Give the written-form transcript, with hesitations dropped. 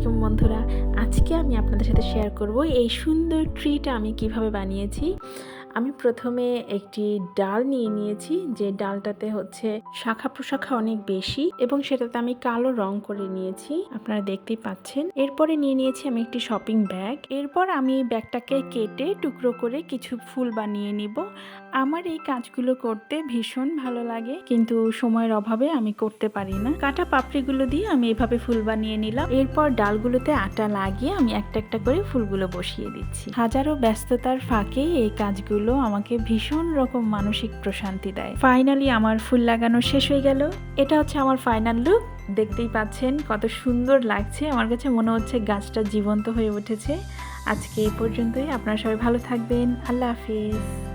আলাইকুম বন্ধুরা, আজকে আমি আপনাদের সাথে শেয়ার করব এই সুন্দর ট্রিটা আমি কিভাবে বানিয়েছি। আমি প্রথমে একটি ডাল নিয়ে নিয়েছি, যে ডালটাতে হচ্ছে শাখা প্রশাখা অনেক বেশি এবং সেটাতে আমি কালো রং করে নিয়েছি, আপনারা দেখতেই পাচ্ছেন। এরপরে নিয়ে নিয়েছি আমি একটি শপিং ব্যাগ। এরপর আমি ব্যাগটাকে কেটে টুকরো করে কিছু ফুল বানিয়ে নিব। আমার এই কাজগুলো করতে ভীষণ ভালো লাগে, কিন্তু সময়ের অভাবে আমি করতে পারি না। কাটা পাপড়িগুলো দিয়ে আমি এভাবে ফুল বানিয়ে নিলাম। এরপর ডালগুলোতে আটা লাগিয়ে আমি একটা একটা করে ফুলগুলো বসিয়ে দিচ্ছি। হাজারো ব্যস্ততার ফাঁকে এই কাজগুলো আমাকে ভীষণ রকম মানসিক প্রশান্তি দেয়। ফাইনালি আমার ফুল লাগানো শেষ হয়ে গেল। এটা হচ্ছে আমার ফাইনাল লুক। দেখতেই পাচ্ছেন কত সুন্দর লাগছে। আমার কাছে মনে হচ্ছে গাছটা জীবন্ত হয়ে উঠেছে। আজকে এই পর্যন্তই। আপনারা সবাই ভালো থাকবেন। আল্লাহ হাফিজ।